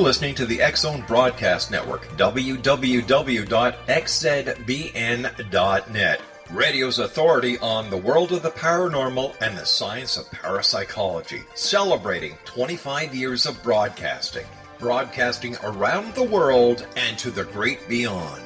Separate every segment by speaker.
Speaker 1: listening to the X-Zone Broadcast Network, www.xzbn.net. Radio's authority on the world of the paranormal and the science of parapsychology, celebrating 25 years of broadcasting. Broadcasting around the world and to the great beyond.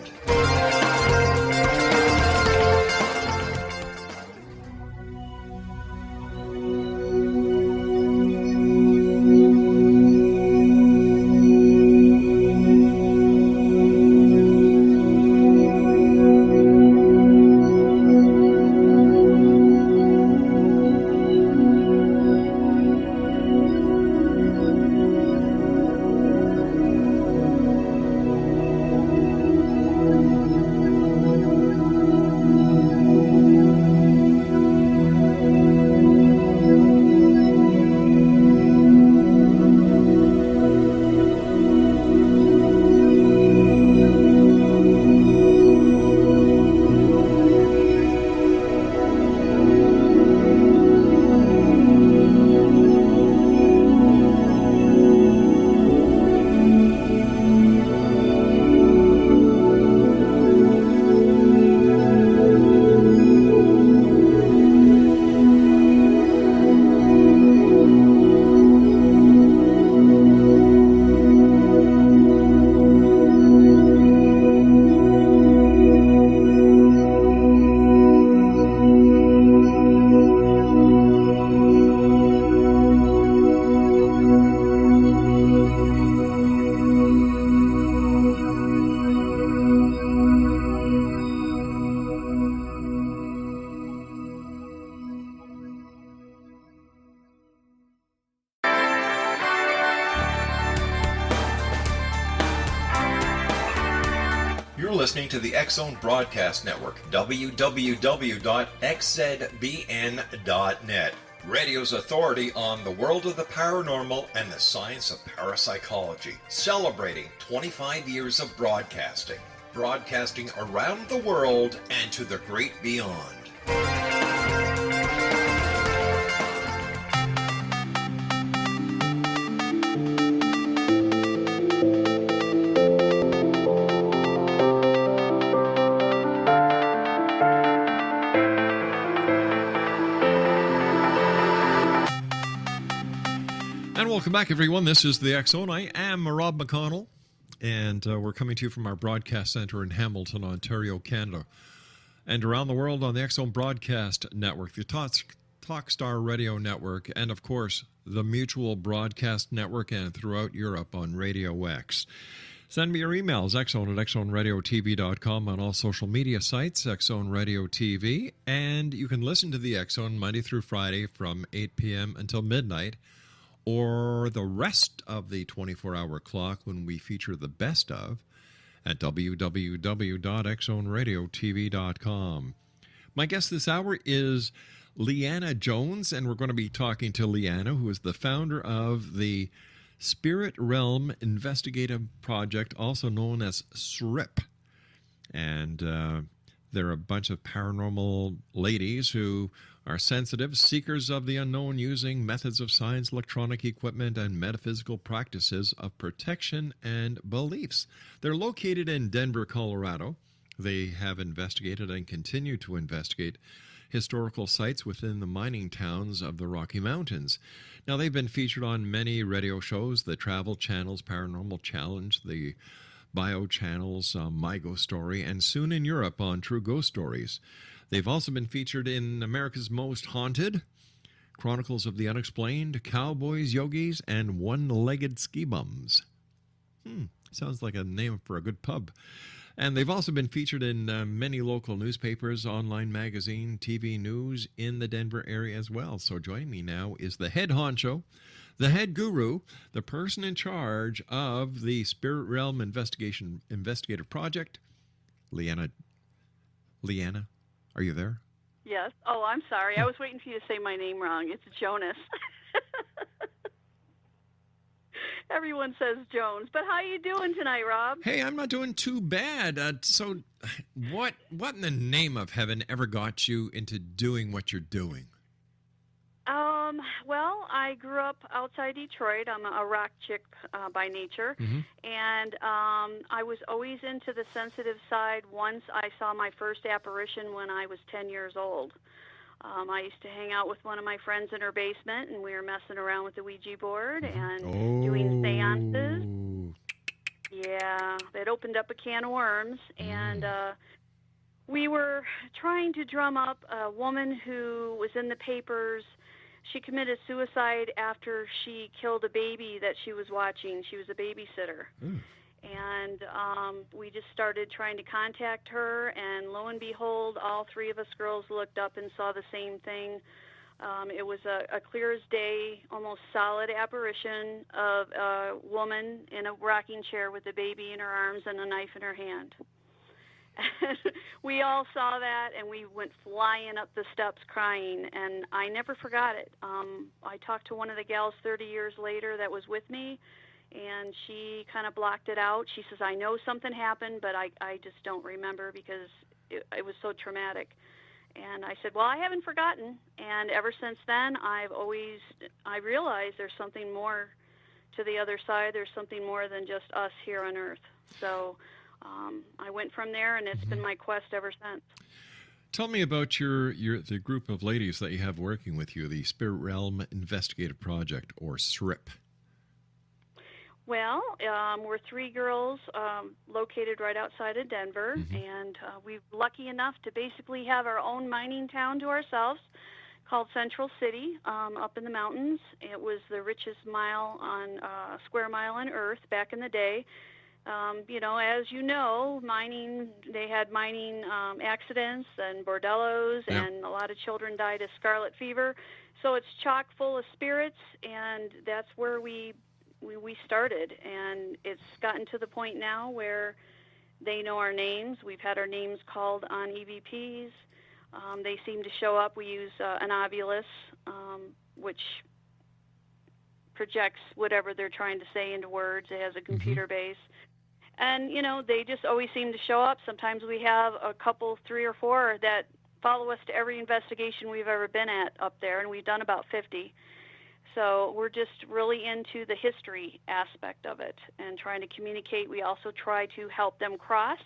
Speaker 1: Listening to the X-Zone Broadcast Network, www.xzbn.net. Radio's authority on the world of the paranormal and the science of parapsychology, celebrating 25 years of broadcasting. Broadcasting around the world and to the great beyond.
Speaker 2: Welcome back, everyone. This is the X-Zone. I am Rob McConnell, and we're coming to you from our broadcast center in Hamilton, Ontario, Canada, and around the world on the X-Zone Broadcast Network, the Talkstar Radio Network, and, of course, the Mutual Broadcast Network, and throughout Europe on Radio X. Send me your emails, xzone at xzoneradiotv.com, on all social media sites, X-Zone Radio TV, and you can listen to the X-Zone Monday through Friday from 8 p.m. until midnight, or the rest of the 24-hour clock when we feature the best of at www.xzoneradiotv.com. My guest this hour is LEEANA Jones, and we're going to be talking to LEEANA, who is the founder of the Spirit Realm Investigative Project, also known as SRIP. And they're a bunch of paranormal ladies who are sensitive, seekers of the unknown, using methods of science, electronic equipment, and metaphysical practices of protection and beliefs. They're located in Denver, Colorado. They have investigated and continue to investigate historical sites within the mining towns of the Rocky Mountains. Now, they've been featured on many radio shows, the Travel Channel's Paranormal Challenge, the Bio Channel's My Ghost Story, and soon in Europe on True Ghost Stories. They've also been featured in America's Most Haunted, Chronicles of the Unexplained, Cowboys, Yogis, and One-Legged Ski Bums. Sounds like a name for a good pub. And they've also been featured in many local newspapers, online magazine, TV news in the Denver area as well. So joining me now is the head honcho, the head guru, the person in charge of the Spirit Realm Investigative Project, LEEANA. LEEANA, are you there?
Speaker 3: Yes. Oh, I'm sorry. I was waiting for you to say my name wrong. It's Jonas. Everyone says Jones. But how you doing tonight, Rob?
Speaker 2: Hey, I'm not doing too bad. So what in the name of heaven ever got you into doing what you're doing?
Speaker 3: Well, I grew up outside Detroit. I'm a rock chick by nature. And I was always into the sensitive side. Once I saw my first apparition when I was 10 years old. I used to hang out with one of my friends in her basement, and we were messing around with the Ouija board and doing seances. Yeah, that opened up a can of worms. And we were trying to drum up a woman who was in the papers. She committed suicide after she killed a baby that she was watching. She was a babysitter. And we just started trying to contact her, and lo and behold, all three of us girls looked up and saw the same thing. It was a clear as day, almost solid apparition of a woman in a rocking chair with a baby in her arms and a knife in her hand. We all saw that, and we went flying up the steps crying, and I never forgot it. I talked to one of the gals 30 years later that was with me, and she kind of blocked it out. She says, I know something happened, but I just don't remember because it was so traumatic. And I said, well, I haven't forgotten. And ever since then, I realized there's something more to the other side. There's something more than just us here on Earth. So I went from there, and it's been my quest ever since.
Speaker 2: Tell me about the group of ladies that you have working with you, the Spirit Realm Investigative Project, or SRIP.
Speaker 3: Well, we're three girls located right outside of Denver, and we're lucky enough to basically have our own mining town to ourselves called Central City up in the mountains. It was the richest square mile on Earth back in the day. As you know, mining, they had mining accidents and bordellos, and a lot of children died of scarlet fever. So it's chock full of spirits, and that's where we started, and it's gotten to the point now where they know our names. We've had our names called on EVPs. They seem to show up. We use an ovulus, which projects whatever they're trying to say into words. It has a computer base. And, they just always seem to show up. Sometimes we have a couple, 3 or 4, that follow us to every investigation we've ever been at up there, and we've done about 50. So we're just really into the history aspect of it and trying to communicate. We also try to help them cross.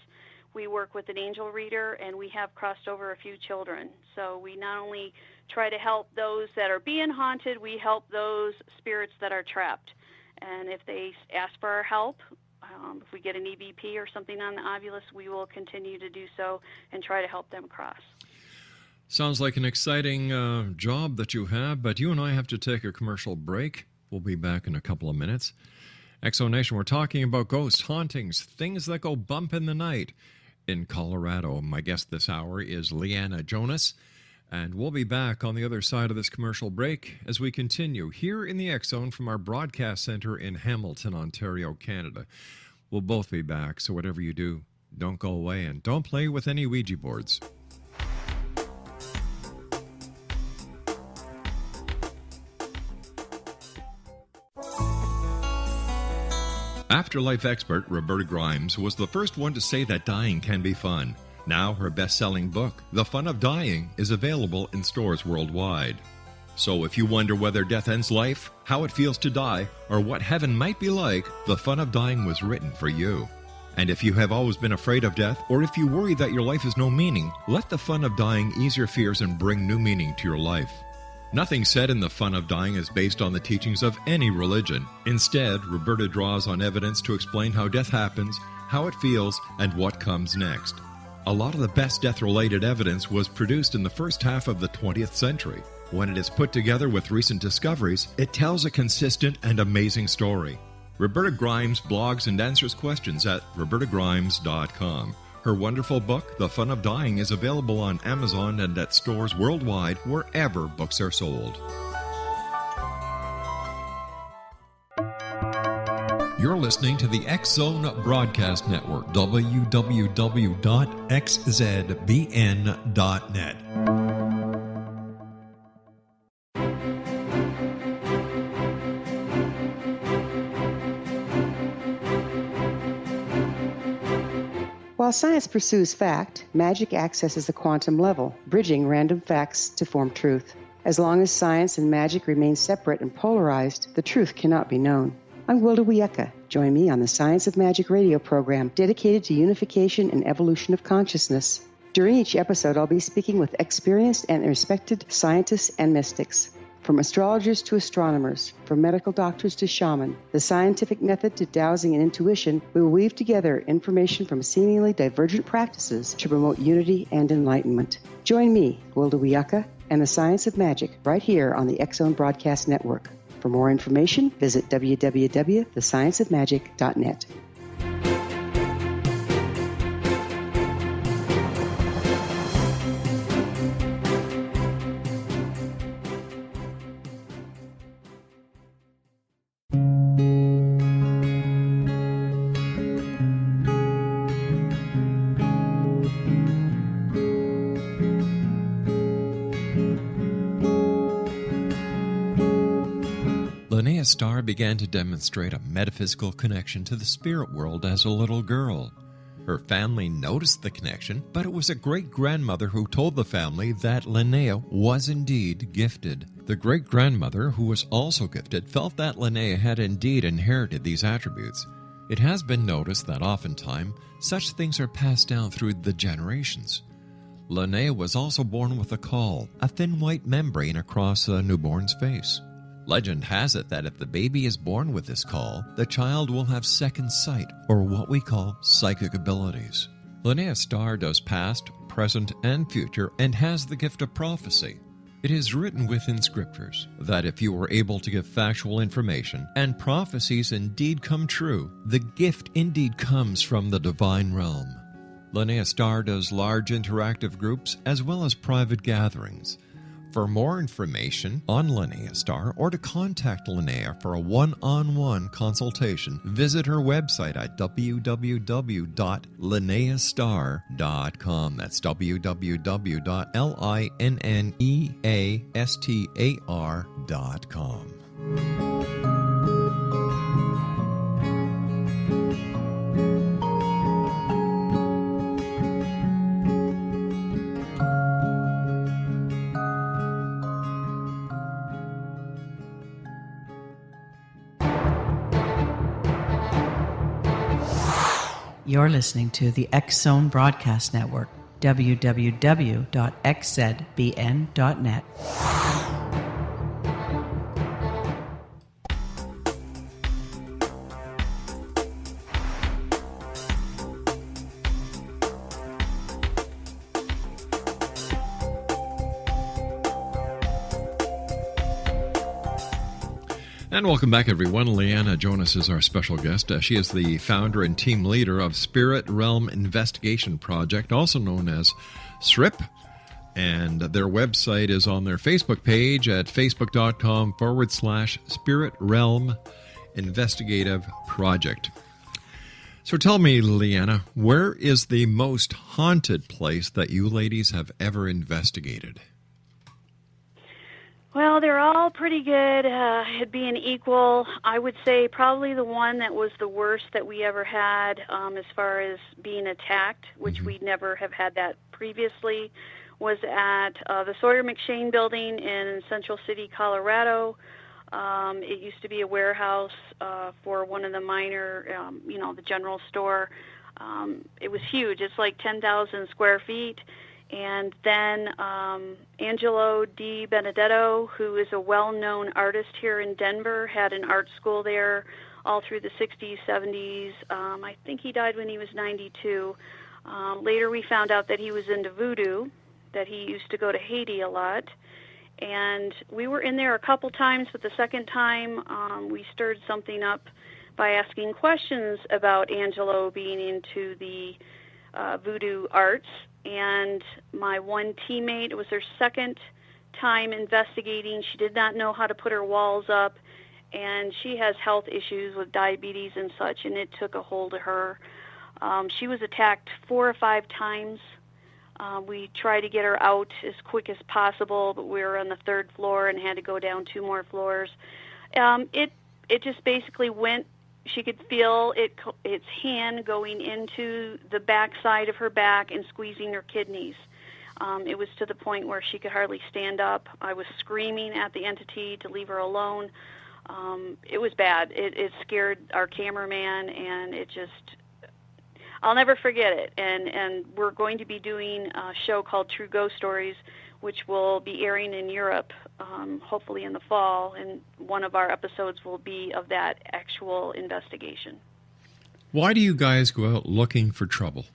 Speaker 3: We work with an angel reader, and we have crossed over a few children. So we not only try to help those that are being haunted, we help those spirits that are trapped. And if they ask for our help, if we get an EVP or something on the ovulus, we will continue to do so and try to help them cross.
Speaker 2: Sounds like an exciting job that you have, but you and I have to take a commercial break. We'll be back in a couple of minutes. Exo Nation, we're talking about ghosts, hauntings, things that go bump in the night in Colorado. My guest this hour is LEEANA JONAS, and we'll be back on the other side of this commercial break as we continue here in the X Zone from our broadcast center in Hamilton, Ontario, Canada. We'll both be back, so whatever you do, don't go away and don't play with any Ouija boards. Afterlife expert Roberta Grimes was the first one to say that dying can be fun. Now her best-selling book, The Fun of Dying, is available in stores worldwide. So if you wonder whether death ends life, how it feels to die, or what heaven might be like, The Fun of Dying was written for you. And if you have always been afraid of death, or if you worry that your life has no meaning, let The Fun of Dying ease your fears and bring new meaning to your life. Nothing said in The Fun of Dying is based on the teachings of any religion. Instead, Roberta draws on evidence to explain how death happens, how it feels, and what comes next. A lot of the best death-related evidence was produced in the first half of the 20th century. When it is put together with recent discoveries, it tells a consistent and amazing story. Roberta Grimes blogs and answers questions at robertagrimes.com. Her wonderful book, The Fun of Dying, is available on Amazon and at stores worldwide wherever books are sold. You're listening to the X Zone Broadcast Network, www.xzbn.net.
Speaker 4: While science pursues fact, magic accesses the quantum level, bridging random facts to form truth. As long as science and magic remain separate and polarized, the truth cannot be known. I'm Wilda Wieka. Join me on the Science of Magic radio program dedicated to unification and evolution of consciousness. During each episode, I'll be speaking with experienced and respected scientists and mystics. From astrologers to astronomers, from medical doctors to shaman, the scientific method to dowsing and intuition, we will weave together information from seemingly divergent practices to promote unity and enlightenment. Join me, Wilda Wieka, and the Science of Magic right here on the X Zone Broadcast Network. For more information, visit www.thescienceofmagic.net.
Speaker 2: LEEANA Starr began to demonstrate a metaphysical connection to the spirit world as a little girl. Her family noticed the connection, but it was a great-grandmother who told the family that LEEANA was indeed gifted. The great-grandmother, who was also gifted, felt that LEEANA had indeed inherited these attributes. It has been noticed that oftentimes such things are passed down through the generations. LEEANA was also born with a caul, a thin white membrane across a newborn's face. Legend has it that if the baby is born with this caul, the child will have second sight, or what we call psychic abilities. LEEANA Starr does past, present, and future, and has the gift of prophecy. It is written within scriptures that if you are able to give factual information, and prophecies indeed come true, the gift indeed comes from the divine realm. LEEANA Starr does large interactive groups as well as private gatherings. For more information on LEEANA Starr or to contact LEEANA for a one-on-one consultation, visit her website at www.leneastar.com. That's www.lineastar.com.
Speaker 5: You're listening to the X Zone Broadcast Network, www.xzbn.net.
Speaker 2: And welcome back, everyone. LEEANA Jonas is our special guest. She is the founder and team leader of Spirit Realm Investigation Project, also known as SRIP. And their website is on their Facebook page at facebook.com/Spirit Realm Investigative Project. So tell me, LEEANA, where is the most haunted place that you ladies have ever investigated?
Speaker 3: Well, they're all pretty good at being equal. I would say probably the one that was the worst that we ever had as far as being attacked, which we'd never have had that previously, was at the Sawyer McShane building in Central City, Colorado. It used to be a warehouse for one of the minor, the general store. It was huge. It's like 10,000 square feet. And then Angelo Di Benedetto, who is a well-known artist here in Denver, had an art school there all through the 60s, 70s. I think he died when he was 92. Later we found out that he was into voodoo, that he used to go to Haiti a lot. And we were in there a couple times, but the second time we stirred something up by asking questions about Angelo being into the voodoo arts. And my one teammate, it was her second time investigating. She did not know how to put her walls up, and she has health issues with diabetes and such, and it took a hold of her. She was attacked 4 or 5 times. We tried to get her out as quick as possible, but we were on the 3rd floor and had to go down 2 more floors. It just basically went. She could feel its hand going into the back side of her back and squeezing her kidneys. It was to the point where she could hardly stand up. I was screaming at the entity to leave her alone. It was bad. It scared our cameraman, and it just, I'll never forget it. And we're going to be doing a show called True Ghost Stories, which will be airing in Europe, hopefully in the fall, and one of our episodes will be of that actual investigation.
Speaker 2: Why do you guys go out looking for trouble?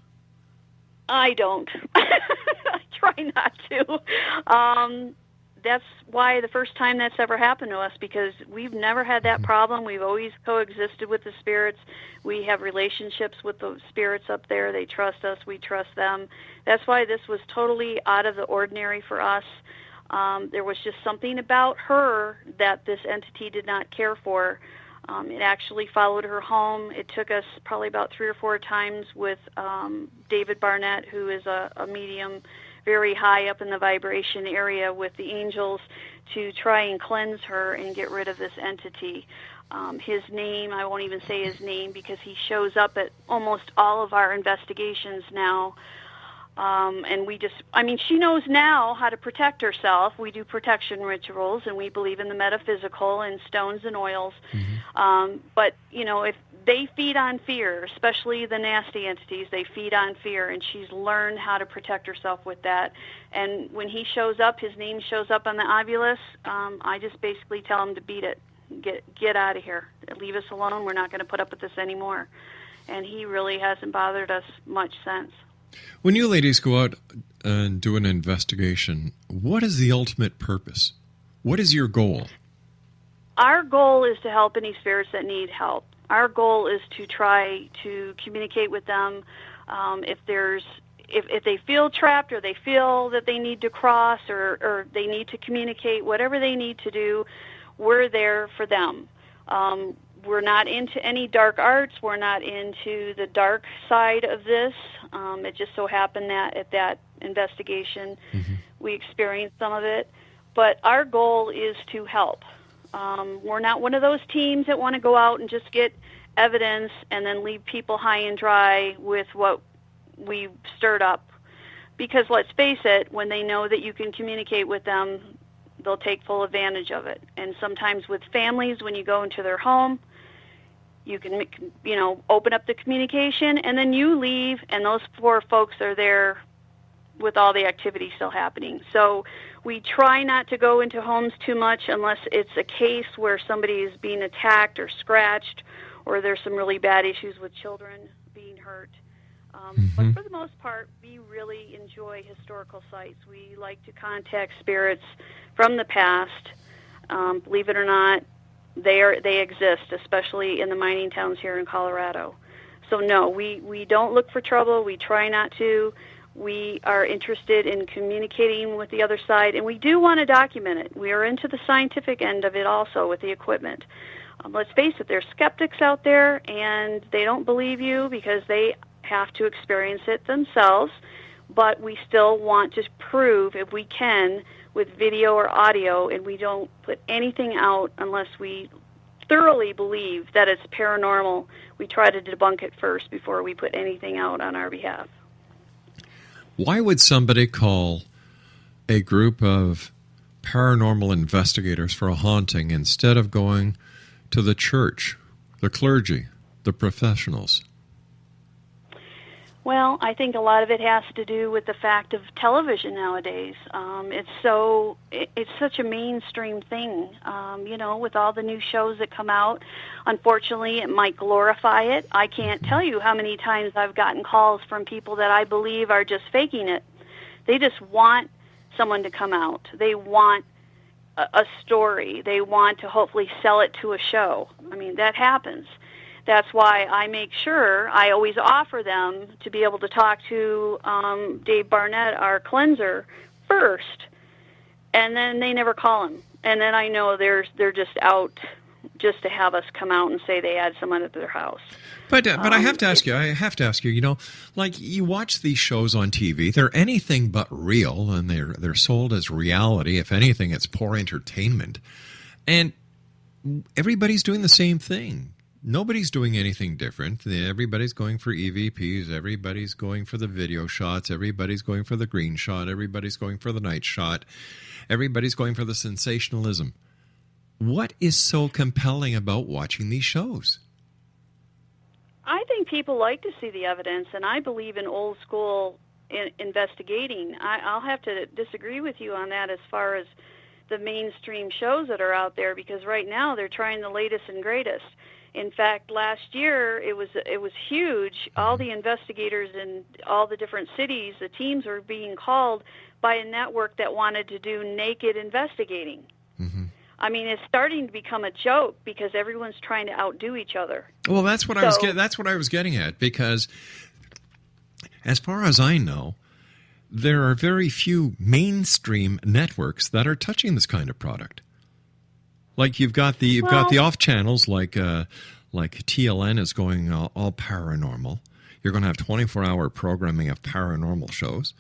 Speaker 3: I don't. I try not to. That's why the first time that's ever happened to us, because we've never had that problem. We've always coexisted with the spirits. We have relationships with the spirits up there. They trust us. We trust them. That's why this was totally out of the ordinary for us. There was just something about her that this entity did not care for. It actually followed her home. It took us probably about 3 or 4 times with David Barnett, who is a medium very high up in the vibration area with the angels, to try and cleanse her and get rid of this entity. His name, I won't even say his name because he shows up at almost all of our investigations now. And she knows now how to protect herself. We do protection rituals, and we believe in the metaphysical and stones and oils. But, if they feed on fear, especially the nasty entities, they feed on fear, and she's learned how to protect herself with that. And when he shows up, his name shows up on the ovulus, I just basically tell him to beat it. Get out of here. Leave us alone. We're not going to put up with this anymore. And he really hasn't bothered us much since.
Speaker 2: When you ladies go out and do an investigation, what is the ultimate purpose? What is your goal? Our
Speaker 3: goal is to help any spirits that need help. Our goal is to try to communicate with them. If they feel trapped, or they feel that they need to cross, or they need to communicate, whatever they need to do, we're there for them. We're not into any dark arts. We're not into the dark side of this. It just so happened that at that investigation, we experienced some of it. But our goal is to help. We're not one of those teams that want to go out and just get evidence and then leave people high and dry with what we stirred up. Because let's face it, when they know that you can communicate with them, they'll take full advantage of it. And sometimes with families, when you go into their home, you can, open up the communication, and then you leave, and those 4 folks are there with all the activity still happening. So we try not to go into homes too much unless it's a case where somebody is being attacked or scratched, or there's some really bad issues with children being hurt. But for the most part, we really enjoy historical sites. We like to contact spirits from the past. Believe it or not, they exist, especially in the mining towns here in Colorado. So no, we don't look for trouble. We try not to. We are interested in communicating with the other side, and we do want to document it. We are into the scientific end of it also with the equipment. Let's face it, there's skeptics out there, and they don't believe you because they have to experience it themselves, but we still want to prove, if we can, with video or audio, and we don't put anything out unless we thoroughly believe that it's paranormal. We try to debunk it first before we put anything out on our behalf.
Speaker 2: Why would somebody call a group of paranormal investigators for a haunting instead of going to the church, the clergy, the professionals?
Speaker 3: Well, I think a lot of it has to do with the fact of television nowadays. It's such a mainstream thing, with all the new shows that come out. Unfortunately, it might glorify it. I can't tell you how many times I've gotten calls from people that I believe are just faking it. They just want someone to come out. They want a story. They want to hopefully sell it to a show. I mean, that happens. That's why I make sure I always offer them to be able to talk to Dave Barnett, our cleanser, first, and then they never call him. And then I know they're just out just to have us come out and say they had someone at their house.
Speaker 2: But I have to ask you, like you watch these shows on TV, they're anything but real, and they're sold as reality. If anything, it's poor entertainment. And everybody's doing the same thing. Nobody's doing anything different. Everybody's going for EVPs. Everybody's going for the video shots. Everybody's going for the green shot. Everybody's going for the night shot. Everybody's going for the sensationalism. What is so compelling about watching these shows?
Speaker 3: I think people like to see the evidence, and I believe in old school investigating. I'll have to disagree with you on that as far as the mainstream shows that are out there, because right now they're trying the latest and greatest. In fact, last year it was huge. All the investigators in all the different cities, the teams were being called by a network that wanted to do naked investigating.
Speaker 2: Mm-hmm.
Speaker 3: I mean, it's starting to become a joke because everyone's trying to outdo each other.
Speaker 2: Well, that's what I was getting at, because as far as I know, there are very few mainstream networks that are touching this kind of product. Like you've got the off channels like TLN is going all paranormal. You're going to have 24-hour programming of paranormal shows.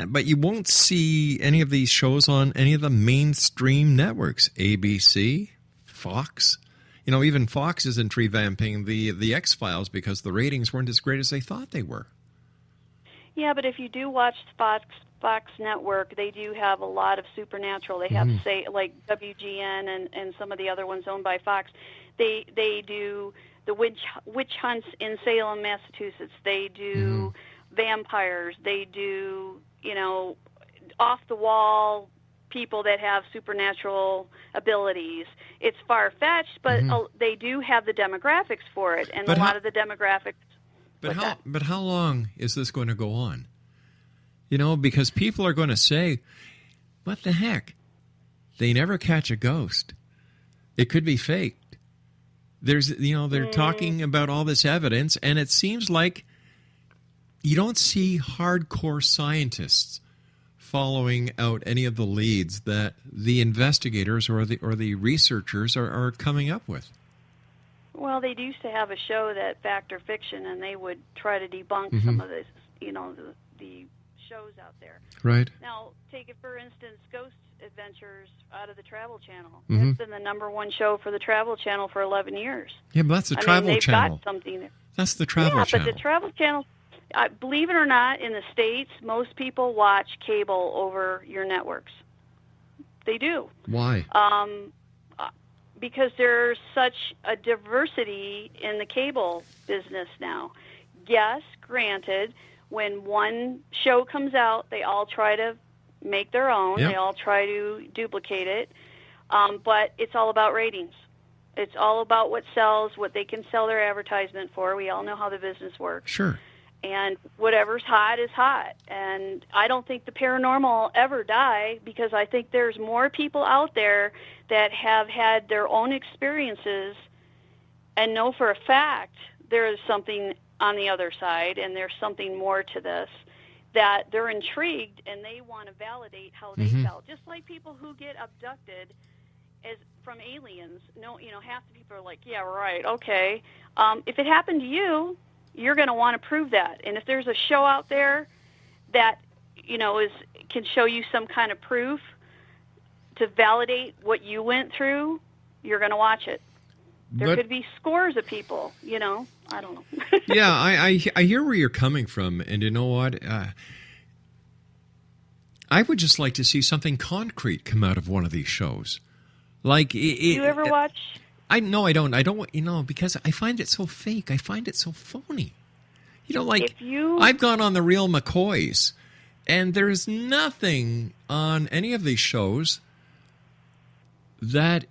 Speaker 2: But you won't see any of these shows on any of the mainstream networks. ABC, Fox. You know, even Fox isn't revamping the X-Files because the ratings weren't as great as they thought they were.
Speaker 3: Yeah, but if you do watch Fox Network, they do have a lot of supernatural. They have, say, like WGN and some of the other ones owned by Fox. They do the witch hunts in Salem, Massachusetts. They do vampires. They do, you know, off-the-wall people that have supernatural abilities. It's far-fetched, but they do have the demographics for it, and lot of the demographics.
Speaker 2: But how long is this going to go on? You know, because people are going to say, what the heck? They never catch a ghost. It could be faked. They're talking about all this evidence, and it seems like you don't see hardcore scientists following out any of the leads that the investigators or the researchers are coming up with.
Speaker 3: Well, they used to have a show that Fact or Fiction, and they would try to debunk some of this, the shows out there.
Speaker 2: Right.
Speaker 3: Now, take it for instance, Ghost Adventures out of the Travel Channel. It's been the #1 show for the Travel Channel for 11 years.
Speaker 2: Yeah, but that's the Travel Channel.
Speaker 3: Got something there.
Speaker 2: That's the Travel Channel.
Speaker 3: Yeah, but the Travel Channel, believe it or not, in the States, most people watch cable over your networks. They do.
Speaker 2: Why?
Speaker 3: Because there's such a diversity in the cable business now. Yes, granted, when one show comes out, they all try to make their own.
Speaker 2: Yep.
Speaker 3: They all try to duplicate it. But it's all about ratings. It's all about what sells, what they can sell their advertisement for. We all know how the business works.
Speaker 2: Sure.
Speaker 3: And whatever's hot is hot. And I don't think the paranormal will ever die, because I think there's more people out there that have had their own experiences and know for a fact there is something on the other side and there's something more to this, that they're intrigued and they want to validate how they felt. Just like people who get abducted from aliens. Half the people are like, yeah, right, okay. If it happened to you, you're going to want to prove that. And if there's a show out there that, can show you some kind of proof to validate what you went through, you're going to watch it. There could be scores of people, I don't know.
Speaker 2: Yeah, I hear where you're coming from. And you know what? I would just like to see something concrete come out of one of these shows. Like,
Speaker 3: do you ever watch?
Speaker 2: No, I don't. I don't, because I find it so fake. I find it so phony. I've gone on the real McCoys, and there's nothing on any of these shows that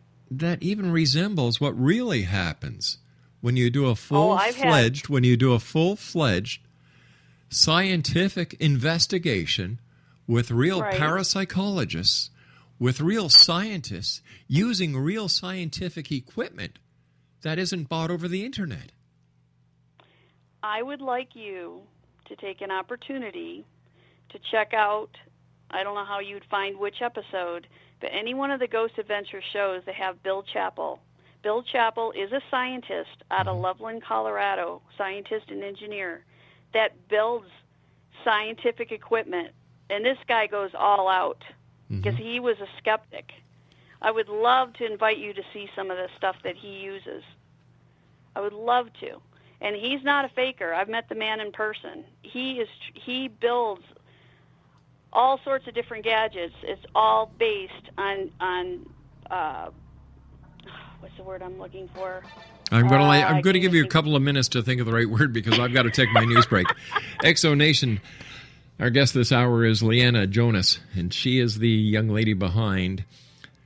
Speaker 2: even resembles what really happens when you do a full-fledged scientific investigation with real parapsychologists, with real scientists, using real scientific equipment that isn't bought over the internet.
Speaker 3: I would like you to take an opportunity to check out, I don't know how you'd find which episode, but any one of the Ghost Adventure shows, they have Bill Chappell. Bill Chappell is a scientist out of Loveland, Colorado, scientist and engineer, that builds scientific equipment. And this guy goes all out because he was a skeptic. I would love to invite you to see some of the stuff that he uses. I would love to. And he's not a faker. I've met the man in person. He builds all sorts of different gadgets. It's all based on what's the word I'm looking for?
Speaker 2: I'm going to give you a couple of minutes to think of the right word because I've got to take my news break. Exo Nation, our guest this hour is LEEANA Jonas, and she is the young lady behind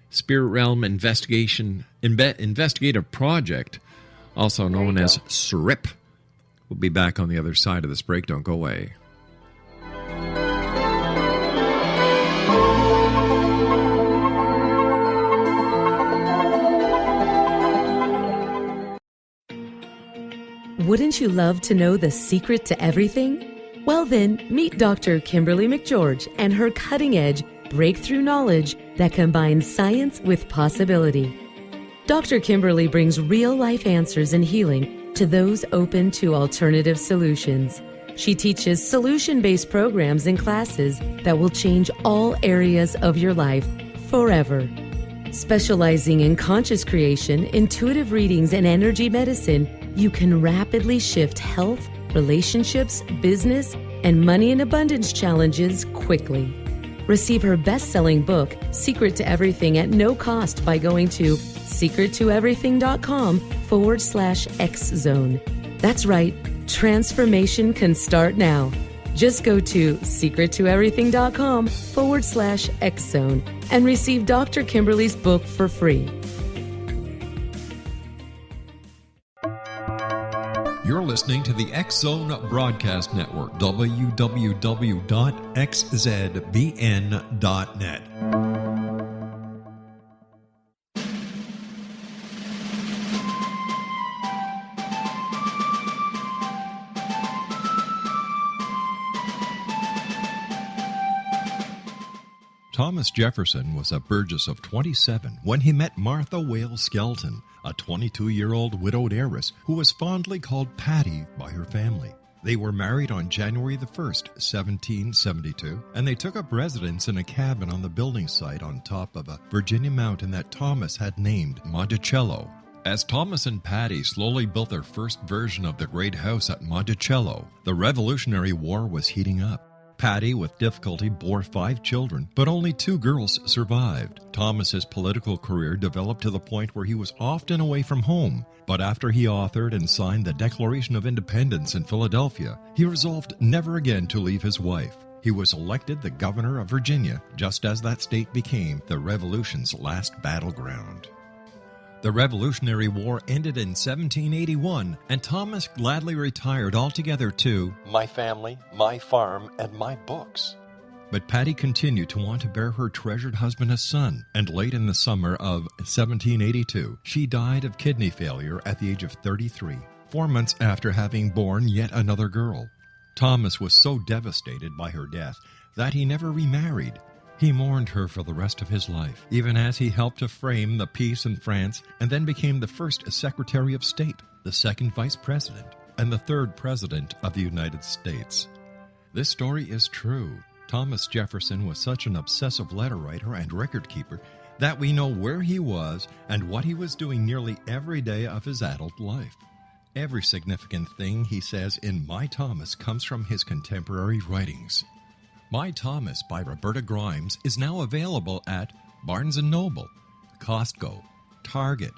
Speaker 2: Spirit Realm Investigative Project, also known as SRIP. We'll be back on the other side of this break. Don't go away.
Speaker 6: Wouldn't you love to know the secret to everything? Well then, meet Dr. Kimberly McGeorge and her cutting-edge breakthrough knowledge that combines science with possibility. Dr. Kimberly brings real-life answers and healing to those open to alternative solutions. She teaches solution-based programs and classes that will change all areas of your life forever. Specializing in conscious creation, intuitive readings, and energy medicine, you can rapidly shift health, relationships, business, and money and abundance challenges quickly. Receive her best-selling book, Secret to Everything, at no cost by going to secrettoeverything.com/X-Zone. That's right, transformation can start now. Just go to secrettoeverything.com/X-Zone and receive Dr. Kimberly's book for free.
Speaker 2: You're listening to the X-Zone Broadcast Network, www.xzbn.net. Thomas Jefferson was a Burgess of 27 when he met Martha Wales Skelton, a 22-year-old widowed heiress who was fondly called Patty by her family. They were married on January the 1st, 1772, and they took up residence in a cabin on the building site on top of a Virginia mountain that Thomas had named Monticello. As Thomas and Patty slowly built their first version of the great house at Monticello, the Revolutionary War was heating up. Patty, with difficulty, bore 5 children, but only 2 girls survived. Thomas's political career developed to the point where he was often away from home, but after he authored and signed the Declaration of Independence in Philadelphia, he resolved never again to leave his wife. He was elected the governor of Virginia, just as that state became the Revolution's last battleground. The Revolutionary War ended in 1781, and Thomas gladly retired altogether to my family, my farm, and my books. But Patty continued to want to bear her treasured husband a son, and late in the summer of 1782, she died of kidney failure at the age of 33, 4 months after having borne yet another girl. Thomas was so devastated by her death that he never remarried. He mourned her for the rest of his life, even as he helped to frame the peace in France and then became the first Secretary of State, the second Vice President, and the third President of the United States. This story is true. Thomas Jefferson was such an obsessive letter writer and record keeper that we know where he was and what he was doing nearly every day of his adult life. Every significant thing he says in My Thomas comes from his contemporary writings. My Thomas by Roberta Grimes is now available at Barnes & Noble, Costco, Target,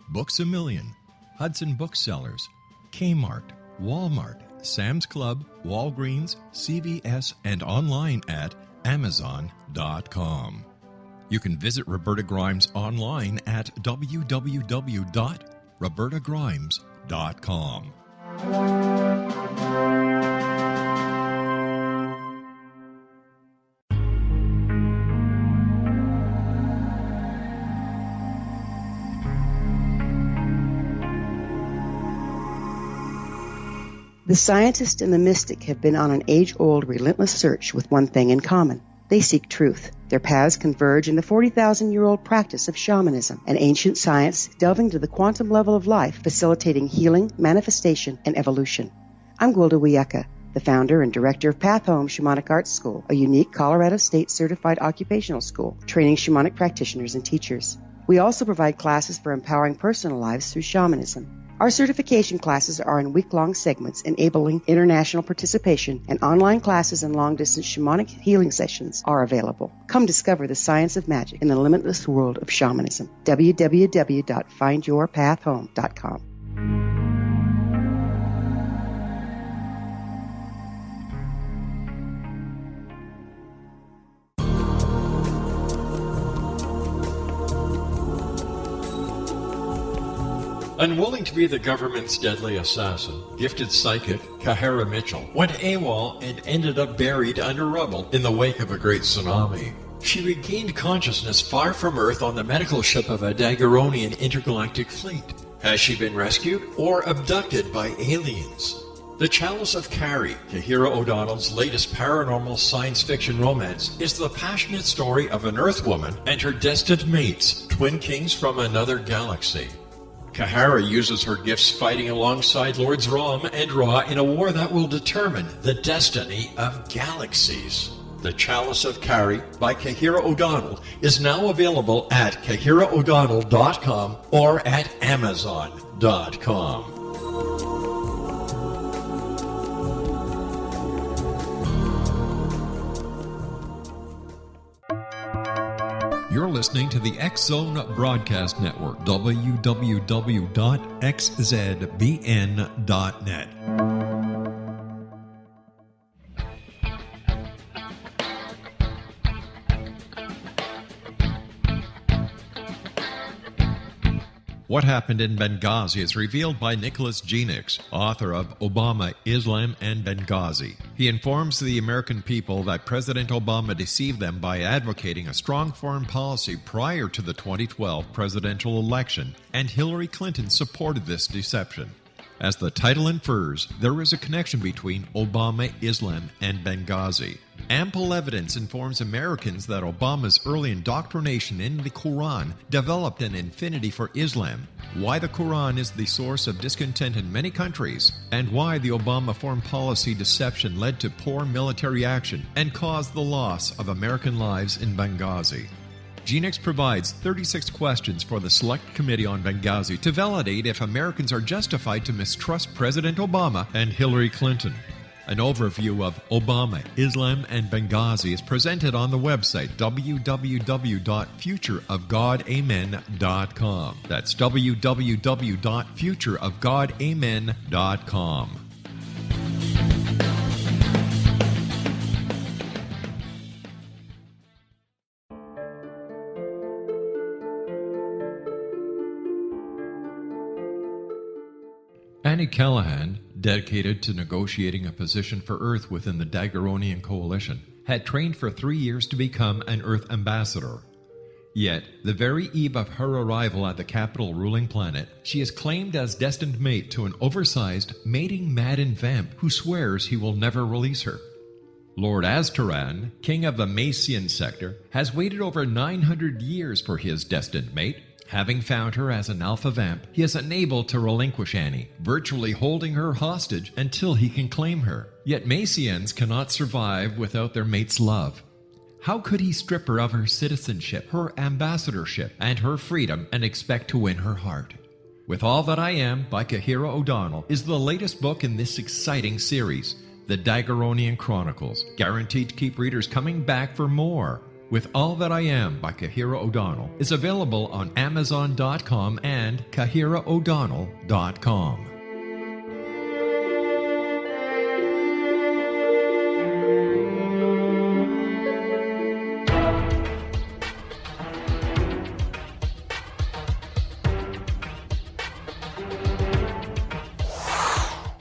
Speaker 2: Books A Million, Hudson Booksellers, Kmart, Walmart, Sam's Club, Walgreens, CVS, and online at Amazon.com. You can visit Roberta Grimes online at www.robertagrimes.com.
Speaker 4: The scientist and the mystic have been on an age-old, relentless search with one thing in common. They seek truth. Their paths converge in the 40,000-year-old practice of shamanism, an ancient science delving to the quantum level of life, facilitating healing, manifestation, and evolution. I'm Gwilda Wiyaka, the founder and director of Path Home Shamanic Arts School, a unique Colorado State-certified occupational school, training shamanic practitioners and teachers. We also provide classes for empowering personal lives through shamanism. Our certification classes are in week-long segments enabling international participation, and online classes and long-distance shamanic healing sessions are available. Come discover the science of magic in the limitless world of shamanism. www.findyourpathhome.com.
Speaker 2: Unwilling to be the government's deadly assassin, gifted psychic Kahara Mitchell went AWOL and ended up buried under rubble in the wake of a great tsunami. She regained consciousness far from Earth on the medical ship of a Daguerrean intergalactic fleet. Has she been rescued or abducted by aliens? The Chalice of Carrie, Kahira O'Donnell's latest paranormal science fiction romance, is the passionate story of an Earth woman and her destined mates, twin kings from another galaxy. Kahara uses her gifts fighting alongside Lords Rom and Ra in a war that will determine the destiny of galaxies. The Chalice of Carrie by Kahira O'Donnell is now available at KahiraO'Donnell.com or at Amazon.com. You're listening to the X-Zone Broadcast Network, www.xzbn.net. What Happened in Benghazi is revealed by Nicholas Genix, author of Obama, Islam, and Benghazi. He informs the American people that President Obama deceived them by advocating a strong foreign policy prior to the 2012 presidential election, and Hillary Clinton supported this deception. As the title infers, there is a connection between Obama, Islam, and Benghazi. Ample evidence informs Americans that Obama's early indoctrination in the Quran developed an affinity for Islam, why the Quran is the source of discontent in many countries, and why the Obama foreign policy deception led to poor military action and caused the loss of American lives in Benghazi. Genix provides 36 questions for the Select Committee on Benghazi to validate if Americans are justified to mistrust President Obama and Hillary Clinton. An overview of Obama, Islam, and Benghazi is presented on the website www.futureofgodamen.com. That's www.futureofgodamen.com. Annie Callahan, dedicated to negotiating a position for Earth within the Daguerrean Coalition, had trained for 3 years to become an Earth ambassador. Yet, the very eve of her arrival at the capital ruling planet, she is claimed as destined mate to an oversized, mating-maddened vamp who swears he will never release her. Lord Aztaran, king of the Macian sector, has waited over 900 years for his destined mate. Having found her as an alpha vamp, he is unable to relinquish Annie, virtually holding her hostage until he can claim her. Yet Macians cannot survive without their mate's love. How could he strip her of her citizenship, her ambassadorship, and her freedom and expect to win her heart? With All That I Am by Kahira O'Donnell is the latest book in this exciting series, The Daguerrean Chronicles, guaranteed to keep readers coming back for more. With All That I Am by Kahira O'Donnell is available on Amazon.com and KahiraO'Donnell.com.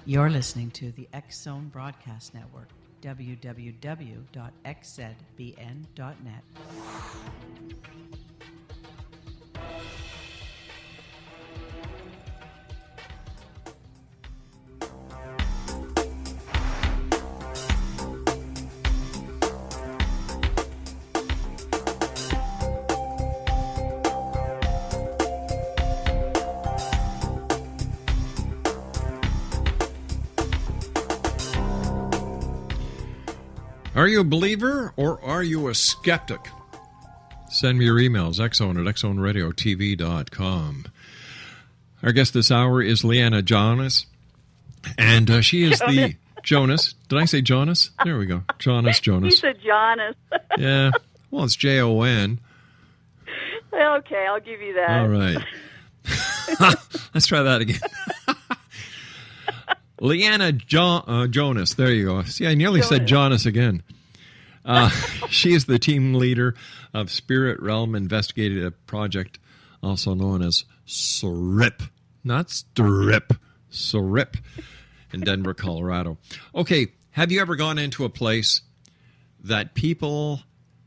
Speaker 5: You're listening to the X-Zone Broadcast Network, www.xzbn.net.
Speaker 2: Are you a believer or are you a skeptic? Send me your emails, xzone@xzoneradiotv.com. Our guest this hour is LEEANA Jonas, and she is the Jonas. Did I say Jonas? There we go. Jonas.
Speaker 3: He said Jonas.
Speaker 2: Yeah. Well, it's Jon.
Speaker 3: Okay, I'll give you that.
Speaker 2: All right. Let's try that again. LEEANA Jonas. There you go. See, I nearly said Jonas again. She is the team leader of Spirit Realm Investigative Project, also known as SRIP. Not STRIP. SRIP in Denver, Colorado. Okay, have you ever gone into a place that people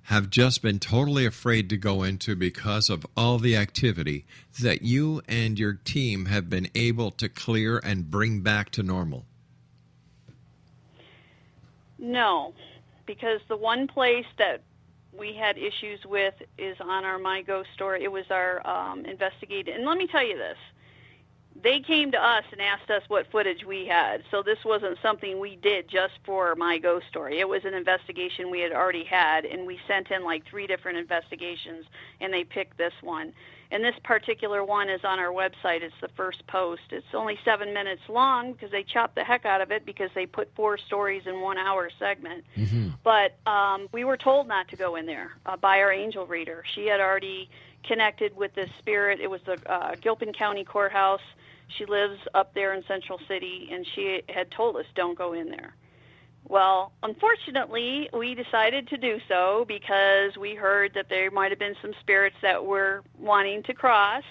Speaker 2: have just been totally afraid to go into because of all the activity that you and your team have been able to clear and bring back to normal?
Speaker 3: No, because the one place that we had issues with is on our My Ghost story. It was our investigative. And let me tell you this. They came to us and asked us what footage we had. So this wasn't something we did just for My Ghost story. It was an investigation we had already had, and we sent in like 3 different investigations, and they picked this one. And this particular one is on our website. It's the first post. It's only 7 minutes long because they chopped the heck out of it because they put 4 stories in 1 hour segment.
Speaker 2: Mm-hmm.
Speaker 3: But we were told not to go in there by our angel reader. She had already connected with this spirit. It was the Gilpin County Courthouse. She lives up there in Central City, and she had told us, don't go in there. Well, unfortunately, we decided to do so because we heard that there might have been some spirits that were wanting to cross.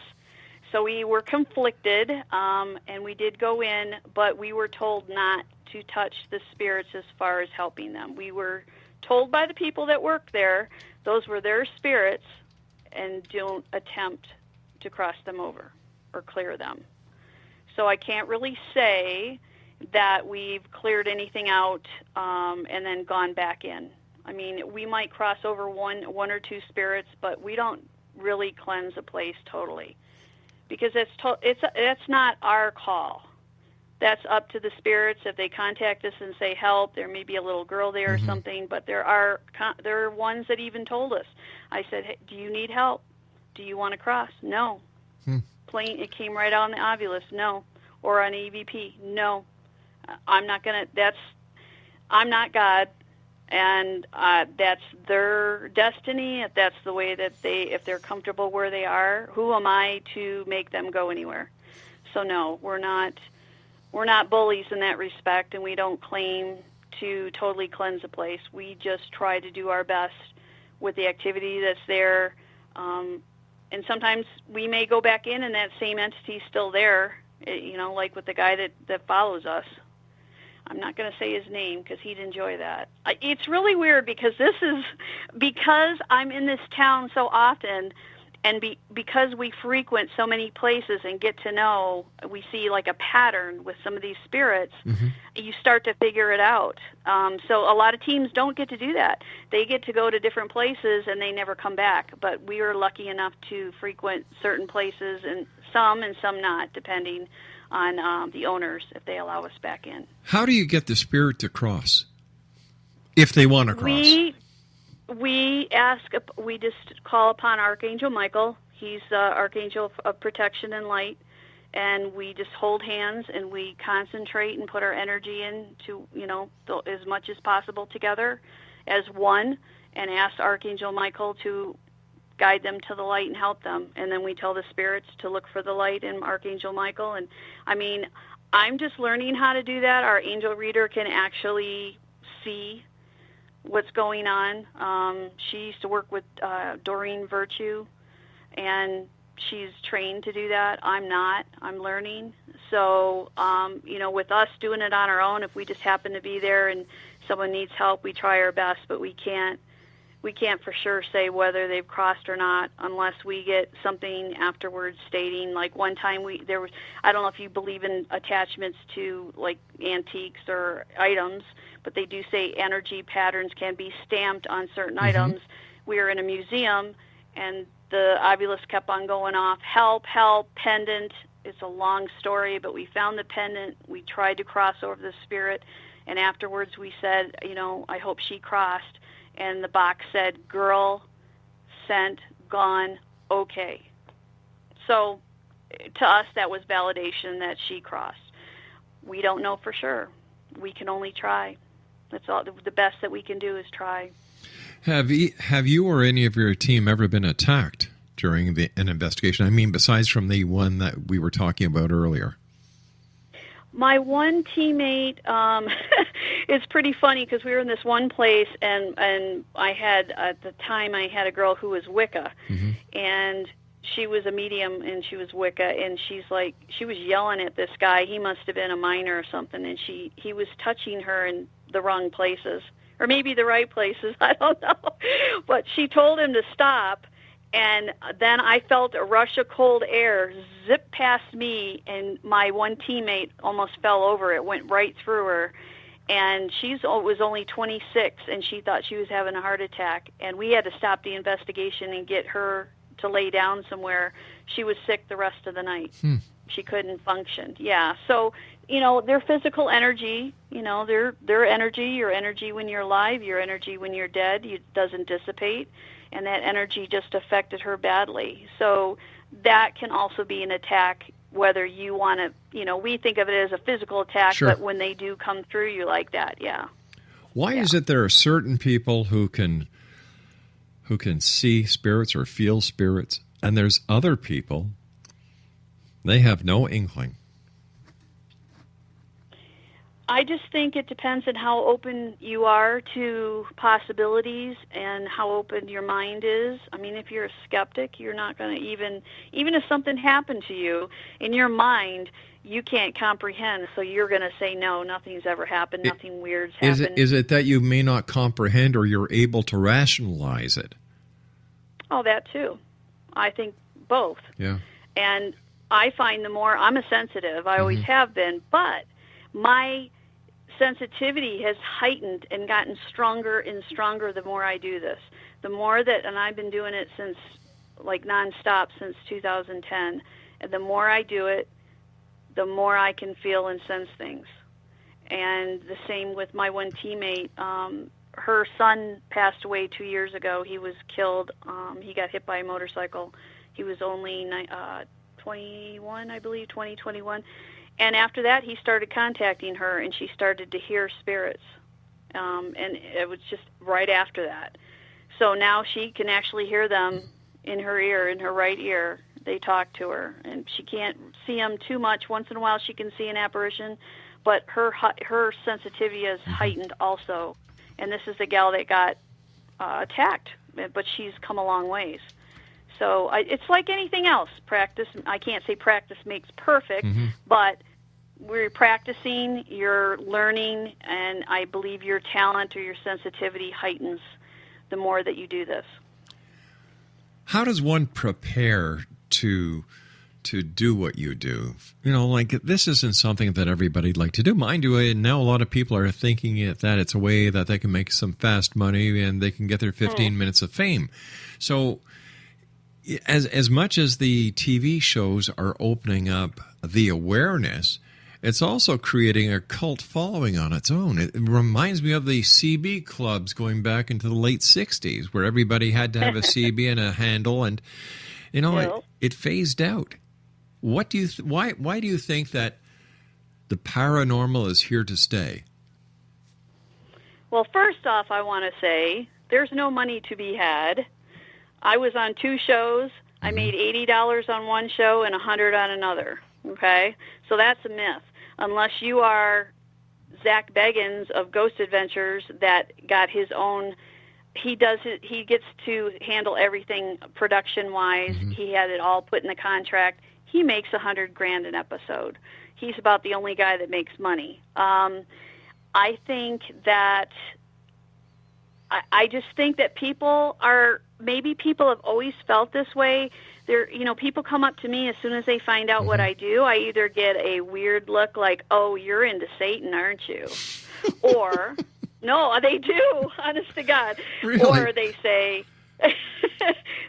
Speaker 3: So we were conflicted, and we did go in, but we were told not to touch the spirits as far as helping them. We were told by the people that work there, those were their spirits, and don't attempt to cross them over or clear them. So I can't really say that we've cleared anything out and then gone back in. I mean, we might cross over one or 2 spirits, but we don't really cleanse a place totally because it's not our call. That's up to the spirits. If they contact us and say help, there may be a little girl there or something, but there are ones that even told us. I said, hey, do you need help? Do you want to cross? No. Plain, it came right out on the Ovilus, no. Or on EVP, no. I'm not not God, and that's their destiny. If that's the way that if they're comfortable where they are, who am I to make them go anywhere? So no, we're not bullies in that respect, and we don't claim to totally cleanse a place. We just try to do our best with the activity that's there. And sometimes we may go back in and that same entity's still there, like with the guy that follows us. I'm not going to say his name because he'd enjoy that. It's really weird because because I'm in this town so often, and because we frequent so many places and get to know, we see like a pattern with some of these spirits, you start to figure it out. So a lot of teams don't get to do that. They get to go to different places and they never come back. But we are lucky enough to frequent certain places, and some not, depending on the owners, if they allow us back in.
Speaker 2: How do you get the spirit to cross if they want to cross?
Speaker 3: We just call upon Archangel Michael. He's the Archangel of protection and light, and we just hold hands and we concentrate and put our energy into, as much as possible together as one, and ask Archangel Michael to guide them to the light and help them. And then we tell the spirits to look for the light in Archangel Michael. And I'm just learning how to do that. Our angel reader can actually see what's going on. She used to work with Doreen Virtue, and she's trained to do that. I'm not. I'm learning. So, with us doing it on our own, if we just happen to be there and someone needs help, we try our best, but we can't for sure say whether they've crossed or not unless we get something afterwards stating, like one time I don't know if you believe in attachments to like antiques or items, but they do say energy patterns can be stamped on certain items. We were in a museum and the Ovilus kept on going off, help, pendant. It's a long story, but we found the pendant. We tried to cross over the spirit, and afterwards we said, I hope she crossed. And the box said, girl, sent, gone, okay. So to us, that was validation that she crossed. We don't know for sure. We can only try. That's all. The best that we can do is try.
Speaker 2: Have you or any of your team ever been attacked during an investigation? I mean, besides from the one that we were talking about earlier.
Speaker 3: My one teammate, it's pretty funny because we were in this one place, and I had, at the time, I had a girl who was Wicca, and she was a medium, and she was Wicca, and she was yelling at this guy. He must have been a minor or something, and he was touching her in the wrong places, or maybe the right places, I don't know. But she told him to stop, and then I felt a rush of cold air zip past me, and my one teammate almost fell over. It went right through her, and was only 26, and she thought she was having a heart attack, and we had to stop the investigation and get her to lay down somewhere. She was sick the rest of the night. She couldn't function. Yeah, so, their physical energy, their energy, your energy when you're alive, your energy when you're dead, it doesn't dissipate, and that energy just affected her badly. So that can also be an attack, whether you want to, we think of it as a physical attack,
Speaker 2: Sure.
Speaker 3: But when they do come through you like that, yeah.
Speaker 2: Why is it there are certain people who can see spirits or feel spirits, and there's other people, they have no inkling?
Speaker 3: I just think it depends on how open you are to possibilities and how open your mind is. I mean, if you're a skeptic, you're not going to even if something happened to you, in your mind, you can't comprehend, so you're going to say, no, nothing's ever happened, nothing weird's happened.
Speaker 2: Is it that you may not comprehend, or you're able to rationalize it?
Speaker 3: Oh, that too. I think both.
Speaker 2: Yeah.
Speaker 3: And I find I'm a sensitive, I always have been, but my sensitivity has heightened and gotten stronger and stronger the more I do this. The more that, and I've been doing it since, nonstop since 2010, and the more I do it, the more I can feel and sense things. And the same with my one teammate. Her son passed away 2 years ago. He was killed. He got hit by a motorcycle. He was only 21, I believe, 2021. And after that, he started contacting her, and she started to hear spirits. And it was just right after that. So now she can actually hear them in her ear, in her right ear. They talk to her, and she can't see them too much. Once in a while, she can see an apparition, but her sensitivity is heightened also. And this is the gal that got attacked, but she's come a long ways. So it's like anything else. Practice, I can't say practice makes perfect, but we're practicing, you're learning, and I believe your talent or your sensitivity heightens the more that you do this.
Speaker 2: How does one prepare to do what you do? This isn't something that everybody'd like to do. Mind you, and now a lot of people are thinking that it's a way that they can make some fast money and they can get their 15 minutes of fame. So as much as the TV shows are opening up the awareness, it's also creating a cult following on its own. It reminds me of the CB clubs going back into the late 60s, where everybody had to have a CB and a handle, and it phased out. What do you why do you think that the paranormal is here to stay?
Speaker 3: Well, first off, I want to say there's no money to be had. I was on 2 shows. I made $80 on one show and $100 on another. Okay? So that's a myth. Unless you are Zach Beggins of Ghost Adventures that got his own, he gets to handle everything production-wise. He had it all put in the contract. He makes $100,000 an episode. He's about the only guy that makes money. I think that I just think that maybe people have always felt this way. People come up to me as soon as they find out what I do. I either get a weird look like, oh, you're into Satan, aren't you? Or, no, they do, honest to God.
Speaker 2: Really?
Speaker 3: Or they say,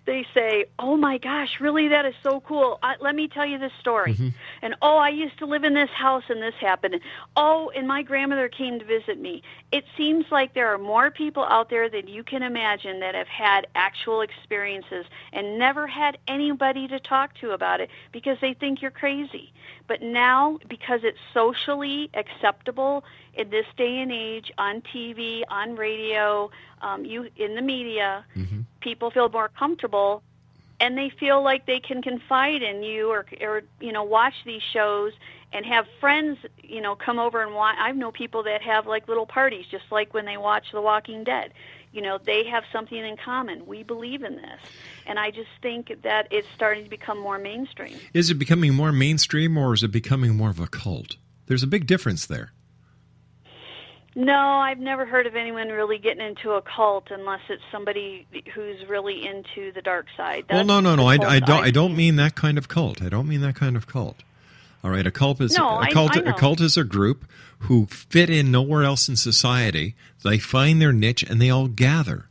Speaker 3: they say, "Oh my gosh, really? That is so cool. Let me tell you this story." And, "Oh, I used to live in this house and this happened. Oh, and my grandmother came to visit me." It seems like there are more people out there than you can imagine that have had actual experiences and never had anybody to talk to about it because they think you're crazy. But now, because it's socially acceptable in this day and age, on TV, on radio, in the media, people feel more comfortable, and they feel like they can confide in you, or watch these shows and have friends, come over and watch. I know people that have like little parties, just like when they watch The Walking Dead. They have something in common. We believe in this. And I just think that it's starting to become more mainstream.
Speaker 2: Is it becoming more mainstream, or is it becoming more of a cult? There's a big difference there.
Speaker 3: No, I've never heard of anyone really getting into a cult unless it's somebody who's really into the dark side.
Speaker 2: Well, no. I don't mean that kind of cult. I don't mean that kind of cult. All right, a cult is a cult is a group who fit in nowhere else in society. They find their niche and they all gather.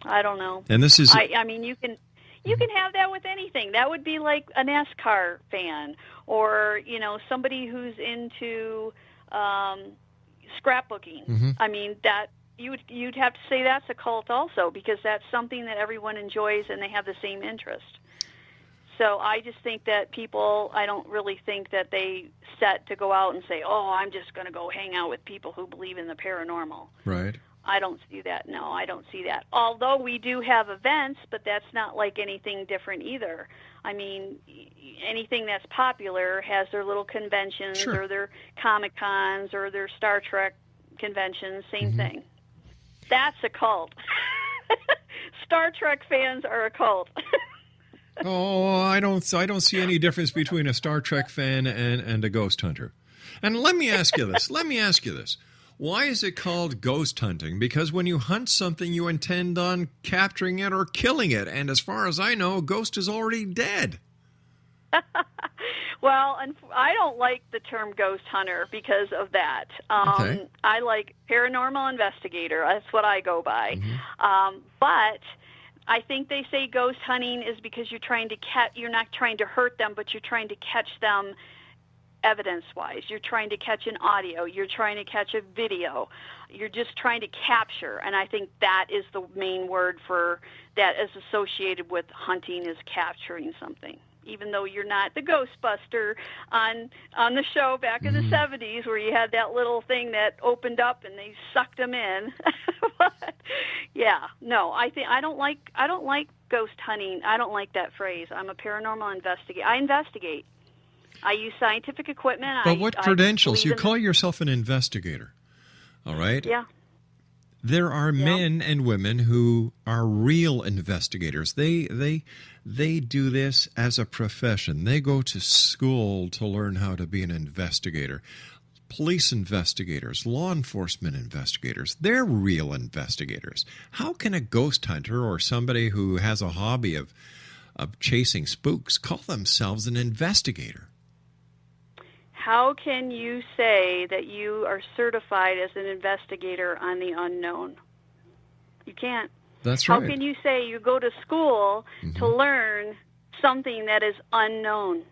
Speaker 3: I don't know.
Speaker 2: And this is
Speaker 3: I mean, you can have that with anything. That would be like a NASCAR fan, or somebody who's into scrapbooking. I mean, that you'd have to say that's a cult also, because that's something that everyone enjoys and they have the same interest. So I just think that I don't really think that they set to go out and say, "Oh, I'm just going to go hang out with people who believe in the paranormal."
Speaker 2: Right.
Speaker 3: I don't see that. No, I don't see that. Although we do have events, but that's not like anything different either. I mean, anything that's popular has their little conventions,
Speaker 2: Sure,
Speaker 3: or their Comic-Cons, or their Star Trek conventions, same thing. That's a cult. Star Trek fans are a cult.
Speaker 2: Oh, I don't see any difference between a Star Trek fan and a ghost hunter. And let me ask you this. Why is it called ghost hunting? Because when you hunt something, you intend on capturing it or killing it. And as far as I know, a ghost is already dead.
Speaker 3: Well, I don't like the term ghost hunter because of that.
Speaker 2: Okay.
Speaker 3: I like paranormal investigator. That's what I go by. But I think they say ghost hunting is because you're not trying to hurt them, but you're trying to catch them evidence-wise. You're trying to catch an audio. You're trying to catch a video. You're just trying to capture. And I think that is the main word for that is associated with hunting, is capturing something. Even though you're not the Ghostbuster on the show back in the 70s, where you had that little thing that opened up and they sucked them in. But, yeah, no, I don't like ghost hunting. I don't like that phrase. I'm a paranormal investigator. I investigate. I use scientific equipment.
Speaker 2: But what credentials? You call yourself an investigator, all right?
Speaker 3: Yeah.
Speaker 2: There are men and women who are real investigators. They do this as a profession. They go to school to learn how to be an investigator. Police investigators, law enforcement investigators, they're real investigators. How can a ghost hunter or somebody who has a hobby of chasing spooks call themselves an investigator?
Speaker 3: How can you say that you are certified as an investigator on the unknown? You can't.
Speaker 2: That's right.
Speaker 3: How can you say you go to school to learn something that is unknown?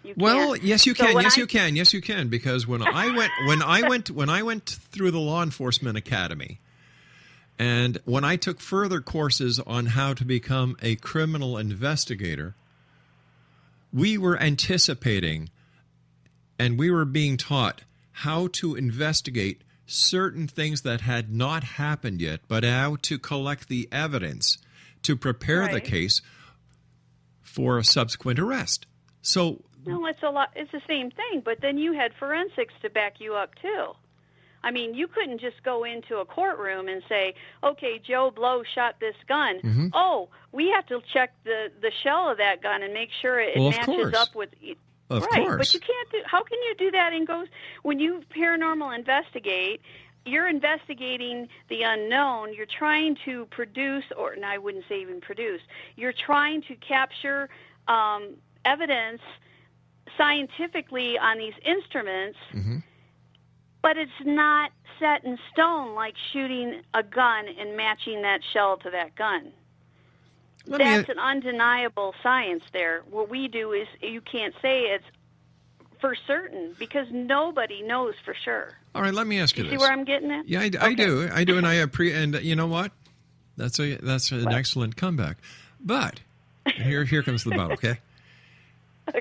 Speaker 3: You
Speaker 2: well,
Speaker 3: can't.
Speaker 2: yes, you
Speaker 3: So
Speaker 2: can.
Speaker 3: when
Speaker 2: Yes, you can. Yes, you can. Because when I went through the law enforcement academy, and when I took further courses on how to become a criminal investigator, we were anticipating. And we were being taught how to investigate certain things that had not happened yet, but how to collect the evidence to prepare the case for a subsequent arrest. So,
Speaker 3: no, it's the same thing, but then you had forensics to back you up too. I mean, you couldn't just go into a courtroom and say, "Okay, Joe Blow shot this gun. Oh, we have to check the shell of that gun and make sure it matches up with."
Speaker 2: Of course.
Speaker 3: But you can't do. How can you do that in ghost? When you paranormal investigate, you're investigating the unknown. You're trying to produce, and I wouldn't say even produce. You're trying to capture evidence scientifically on these instruments, but it's not set in stone like shooting a gun and matching that shell to that gun. That's an undeniable science there. What we do is you can't say it's for certain because nobody knows for sure.
Speaker 2: All right, let me ask you this.
Speaker 3: See where I'm getting at?
Speaker 2: Yeah, I do, and and you know what? That's an excellent comeback. But here comes the but. Okay?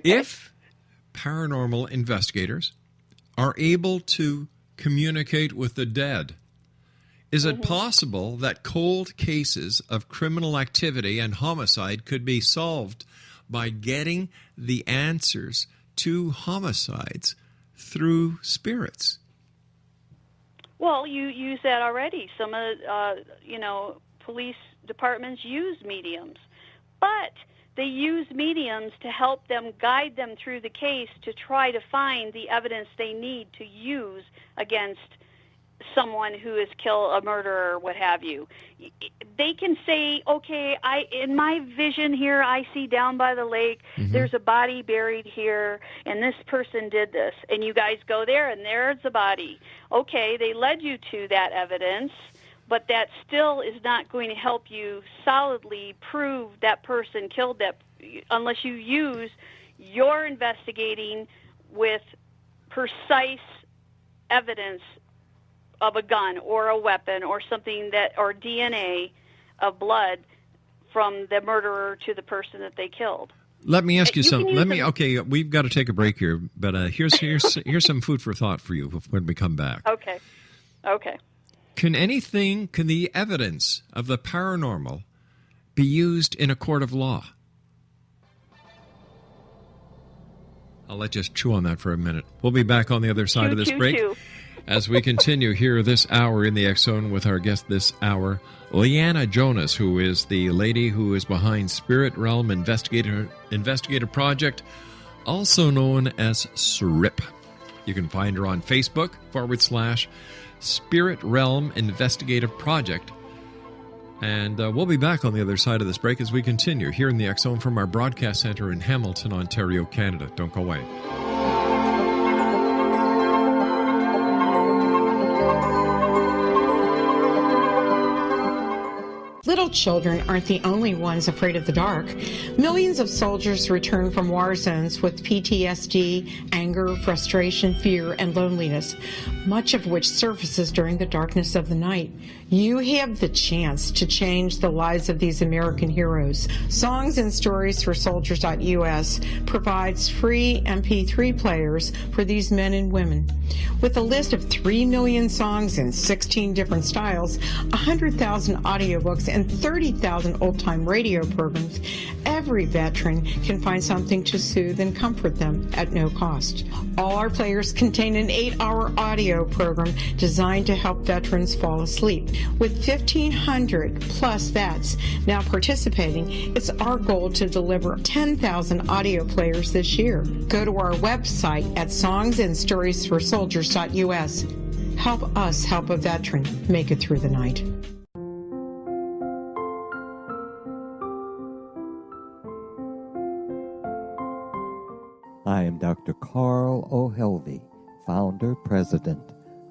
Speaker 2: If paranormal investigators are able to communicate with the dead, is it possible that cold cases of criminal activity and homicide could be solved by getting the answers to homicides through spirits?
Speaker 3: Well, you use that already. Some of police departments use mediums, but they use mediums to help them guide them through the case to try to find the evidence they need to use against someone who has killed a murderer or what have you. They can say, okay, in my vision here, I see down by the lake, there's a body buried here, and this person did this. And you guys go there, and there's the body. Okay, they led you to that evidence, but that still is not going to help you solidly prove that person killed that unless you use your investigating with precise evidence of a gun or a weapon or something or DNA of blood from the murderer to the person that they killed.
Speaker 2: Let me ask you something. Okay, we've got to take a break here, but here's some food for thought for you when we come back.
Speaker 3: Okay.
Speaker 2: Can the evidence of the paranormal be used in a court of law? I'll let you chew on that for a minute. We'll be back on the other side of this break as we continue here this hour in the X Zone with our guest this hour, LEEANA Jonas, who is the lady who is behind Spirit Realm Investigator Project, also known as SRIP. You can find her on Facebook /Spirit Realm Investigative Project. And we'll be back on the other side of this break as we continue here in the X Zone from our broadcast center in Hamilton, Ontario, Canada. Don't go away.
Speaker 7: Little children aren't the only ones afraid of the dark. Millions of soldiers return from war zones with PTSD, anger, frustration, fear, and loneliness, much of which surfaces during the darkness of the night. You have the chance to change the lives of these American heroes. Songs and Stories for Soldiers.us provides free MP3 players for these men and women. With a list of 3 million songs in 16 different styles, 100,000 audiobooks, and 30,000 old-time radio programs, every veteran can find something to soothe and comfort them at no cost. All our players contain an 8-hour audio program designed to help veterans fall asleep. With 1,500 plus vets now participating, it's our goal to deliver 10,000 audio players this year. Go to our website at songsandstoriesforsoldiers.us. Help us help a veteran make it through the night.
Speaker 8: I am Dr. Carl O'Helvey, founder, president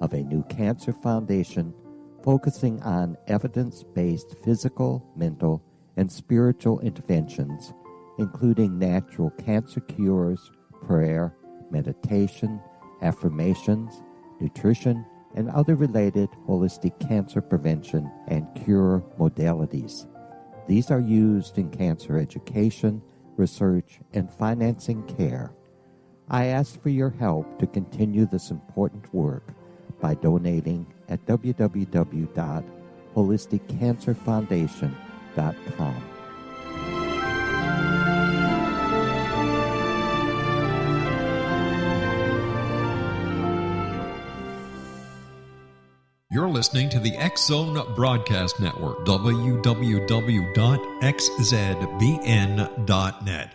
Speaker 8: of a new cancer foundation focusing on evidence-based physical, mental, and spiritual interventions, including natural cancer cures, prayer, meditation, affirmations, nutrition, and other related holistic cancer prevention and cure modalities. These are used in cancer education, research, and financing care. I ask for your help to continue this important work by donating at www.holisticcancerfoundation.com.
Speaker 2: You're listening to the X Zone Broadcast Network, www.xzbn.net.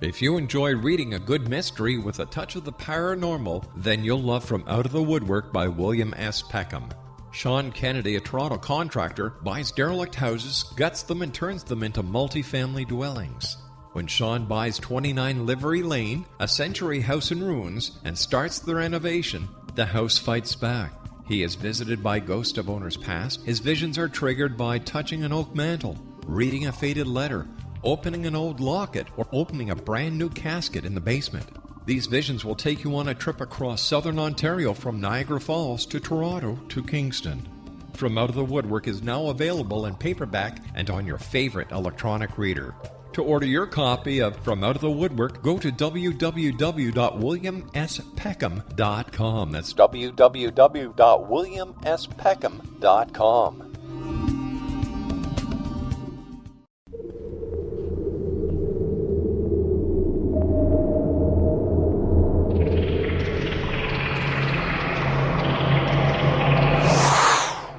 Speaker 2: If you enjoy reading a good mystery with a touch of the paranormal, then you'll love From Out of the Woodwork by William S. Peckham. Sean Kennedy, a Toronto contractor, buys derelict houses, guts them, and turns them into multifamily dwellings. When Sean buys 29 Livery Lane, a century house in ruins, and starts the renovation, the house fights back. He is visited by ghosts of owners past. His visions are triggered by touching an oak mantle, reading a faded letter, opening an old locket, or opening a brand new casket in the basement. These visions will take you on a trip across southern Ontario from Niagara Falls to Toronto to Kingston. From Out of the Woodwork is now available in paperback and on your favorite electronic reader. To order your copy of From Out of the Woodwork, go to www.williamspeckham.com. That's www.williamspeckham.com.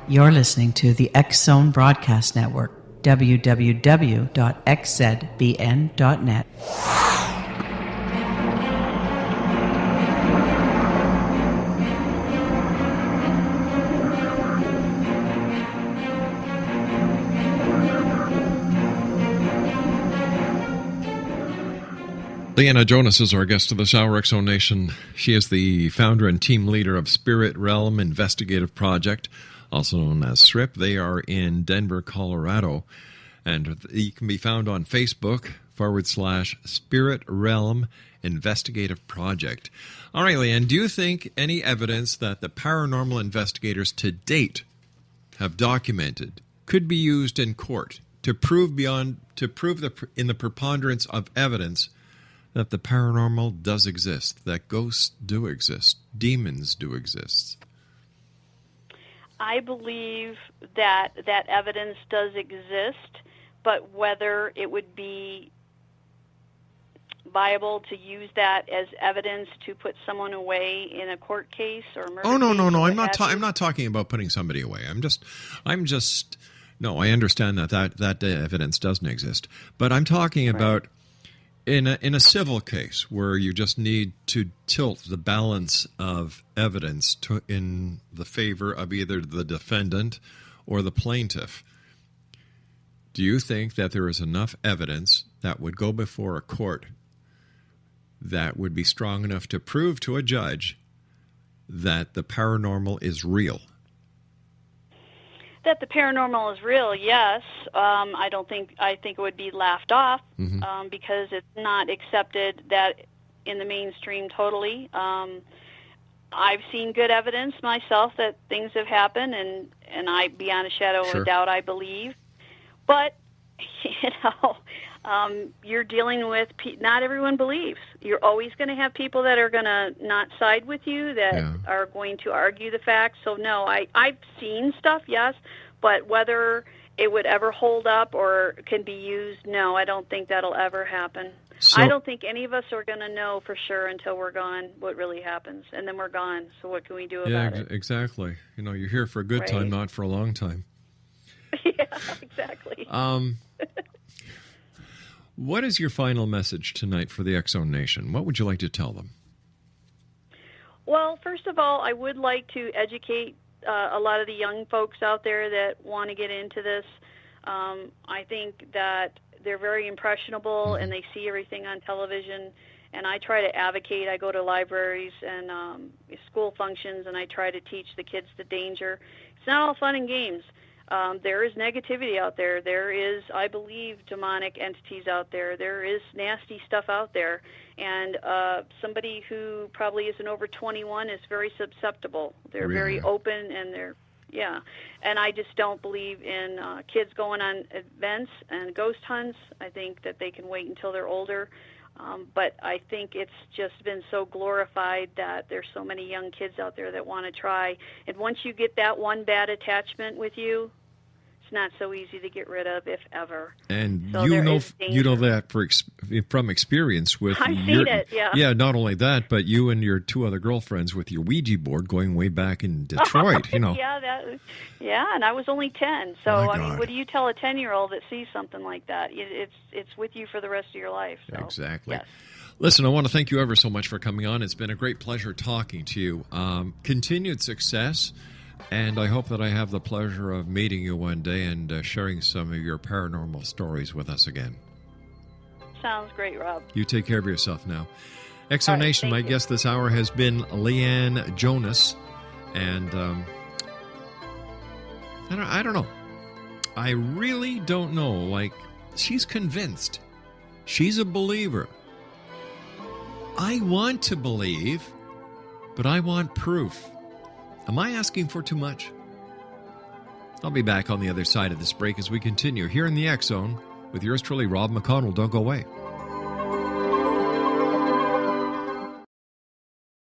Speaker 5: You're listening to the X Zone Broadcast Network, www.xzbn.net.
Speaker 2: LEEANA Jonas is our guest of this hour, X Zone Nation. She is the founder and team leader of Spirit Realm Investigative Project, also known as SRIP. They are in Denver, Colorado, and you can be found on Facebook /Spirit Realm Investigative Project. All right, Leanne, do you think any evidence that the paranormal investigators to date have documented could be used in court to prove in the preponderance of evidence that the paranormal does exist, that ghosts do exist, demons do exist?
Speaker 3: I believe that that evidence does exist, but whether it would be viable to use that as evidence to put someone away in a court case or murder
Speaker 2: Oh, no.
Speaker 3: case,
Speaker 2: I'm not talking about putting somebody away. No, I understand that evidence doesn't exist. But I'm talking about in a civil case where you just need to tilt the balance of evidence in the favor of either the defendant or the plaintiff. Do you think that there is enough evidence that would go before a court that would be strong enough to prove to a judge that the paranormal is real?
Speaker 3: That the paranormal is real, yes. I think it would be laughed off because it's not accepted that in the mainstream totally. I've seen good evidence myself that things have happened, and I, beyond a shadow of a doubt, I believe. But you're dealing with not everyone believes. You're always going to have people that are going to not side with you, that are going to argue the facts. So no, I've seen stuff, yes, but whether it would ever hold up or can be used, no, I don't think that'll ever happen. So, I don't think any of us are going to know for sure until we're gone what really happens, and then we're gone. So what can we do about it?
Speaker 2: Exactly. You're here for a good time, not for a long time.
Speaker 3: Yeah, exactly.
Speaker 2: What is your final message tonight for the X Zone Nation? What would you like to tell them?
Speaker 3: Well, first of all, I would like to educate a lot of the young folks out there that want to get into this. I think that they're very impressionable and they see everything on television, and I try to advocate. I go to libraries and school functions, and I try to teach the kids the danger. It's not all fun and games. There is negativity out there. There is, I believe, demonic entities out there. There is nasty stuff out there. And somebody who probably isn't over 21 is very susceptible. They're very open, and and I just don't believe in kids going on events and ghost hunts. I think that they can wait until they're older. But I think it's just been so glorified that there's so many young kids out there that want to try. And once you get that one bad attachment with you, it's not so easy to get rid of, if ever.
Speaker 2: And so you know that from experience with
Speaker 3: I've seen it,
Speaker 2: yeah. Not only that, but you and your two other girlfriends with your Ouija board going way back in Detroit.
Speaker 3: And I was only 10. So I mean, what do you tell a 10-year-old that sees something like that? It's with you for the rest of your life. So,
Speaker 2: exactly.
Speaker 3: Yes.
Speaker 2: Listen, I want to thank you ever so much for coming on. It's been a great pleasure talking to you. Continued success. And I hope that I have the pleasure of meeting you one day and sharing some of your paranormal stories with us again.
Speaker 3: sounds great, Rob.
Speaker 2: You take care of yourself now. Exonation, my
Speaker 3: you.
Speaker 2: guest this hour has been LEEANA Jonas. And I don't know. I really don't know. Like, she's convinced. She's a believer. I want to believe, but I want proof. Am I asking for too much? I'll be back on the other side of this break as we continue here in the X Zone with yours truly, Rob McConnell. Don't go away.